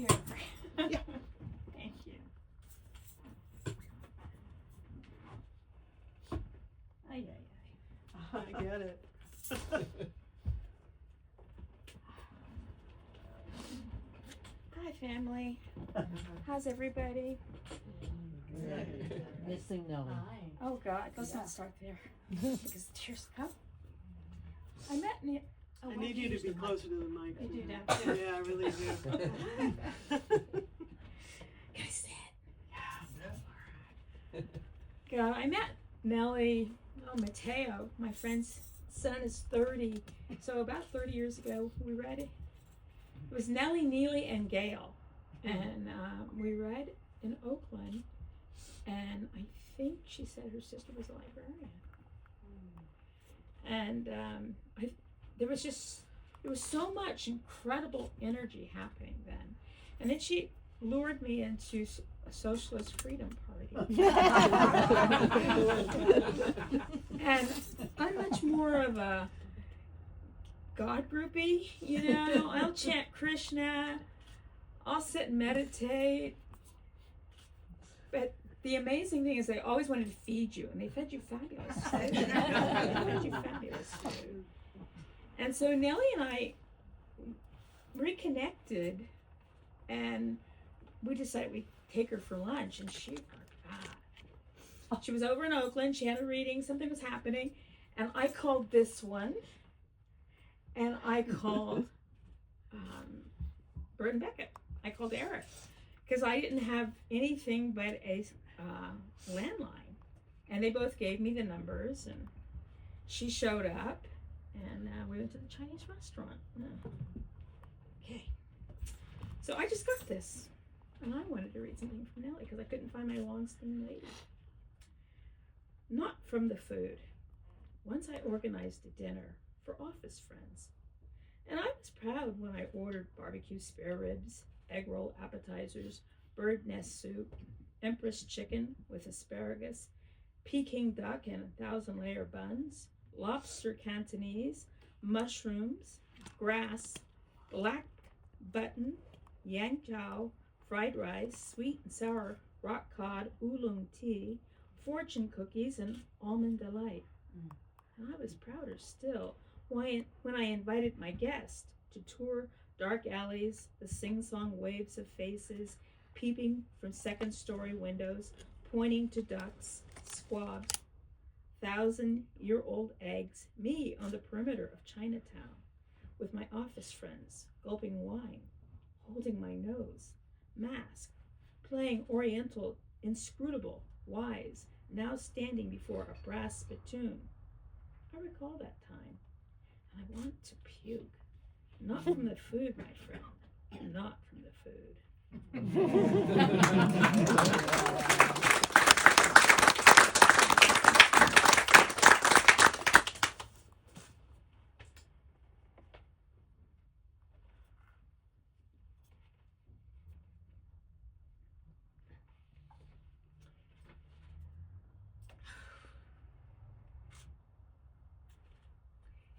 Here. Yeah. Thank you. Ay, ay, ay. I get it. Hi, family. How's everybody? Missing Nellie. Oh, God. Let's not start there. Because tears come. I met Nick. Oh, I why need don't you to use be the mic? closer to the mic. You do now. Yeah, I really do. Can I sit? God, I met Nellie, Mateo, my friend's son is 30. So about 30 years ago, we read it. It was Nellie, Neely, and Gail. And we read in Oakland. And I think she said her sister was a librarian. And there was so much incredible energy happening then. And then she lured me into a socialist freedom party. And I'm much more of a God groupie, you know. I'll chant Krishna, I'll sit and meditate. But the amazing thing is they always wanted to feed you, and they fed you fabulous food. They fed you fabulous food. And so Nellie and I reconnected, and we decided we'd take her for lunch, and she forgot. She was over in Oakland, she had a reading, something was happening, and I called this one, and I called Bert and Beckett. I called Eric, because I didn't have anything but a landline, and they both gave me the numbers, and she showed up, and we went to the Chinese restaurant. Okay, so I just got this, and I wanted to read something from Nellie because I couldn't find my long-standing lady. Not from the food. Once I organized a dinner for office friends, and I was proud when I ordered barbecue spare ribs, egg roll appetizers, bird nest soup, empress chicken with asparagus, Peking duck and 1,000-layer buns, lobster Cantonese, mushrooms, grass, black button, yang chow, fried rice, sweet and sour rock cod, oolong tea, fortune cookies, and almond delight. And I was prouder still when I invited my guest to tour dark alleys, the sing-song waves of faces, peeping from second-story windows, pointing to ducks, squab, 1,000-year-old eggs, me on the perimeter of Chinatown, with my office friends, gulping wine, holding my nose, mask, playing Oriental, inscrutable, wise, now standing before a brass spittoon. I recall that time, and I want to puke. Not from the food, my friend. Not from the food.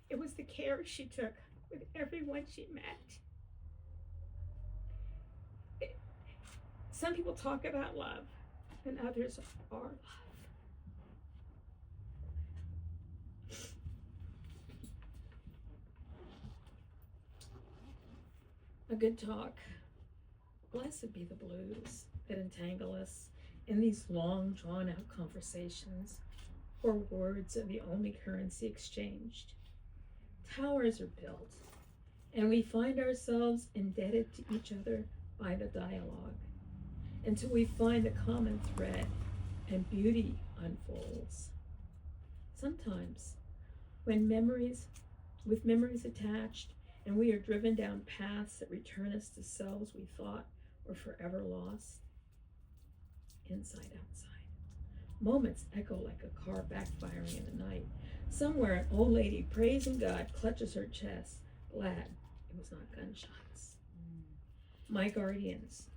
It was the care she took with everyone she met. Some people talk about love, and others are love. A good talk. Blessed be the blues that entangle us in these long, drawn-out conversations, or words are the only currency exchanged. Towers are built, and we find ourselves indebted to each other by the dialogue, until we find a common thread and beauty unfolds. Sometimes, with memories attached, and we are driven down paths that return us to selves we thought were forever lost, inside, outside. Moments echo like a car backfiring in the night. Somewhere an old lady, praising God, clutches her chest, glad it was not gunshots. My guardians,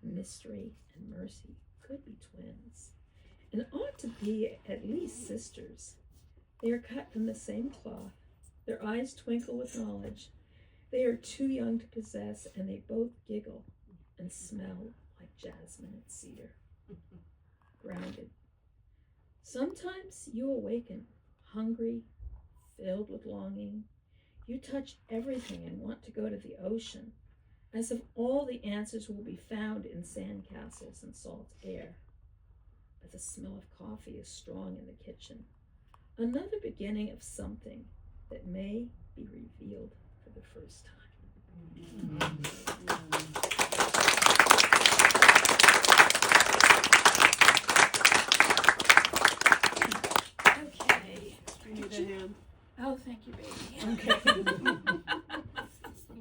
mystery and mercy, could be twins, and ought to be at least sisters. They are cut from the same cloth. Their eyes twinkle with knowledge. They are too young to possess, and they both giggle and smell like jasmine and cedar. Grounded. Sometimes you awaken, hungry, filled with longing. You touch everything and want to go to the ocean, as if all the answers will be found in sandcastles and salt air. But the smell of coffee is strong in the kitchen, another beginning of something that may be revealed for the first time.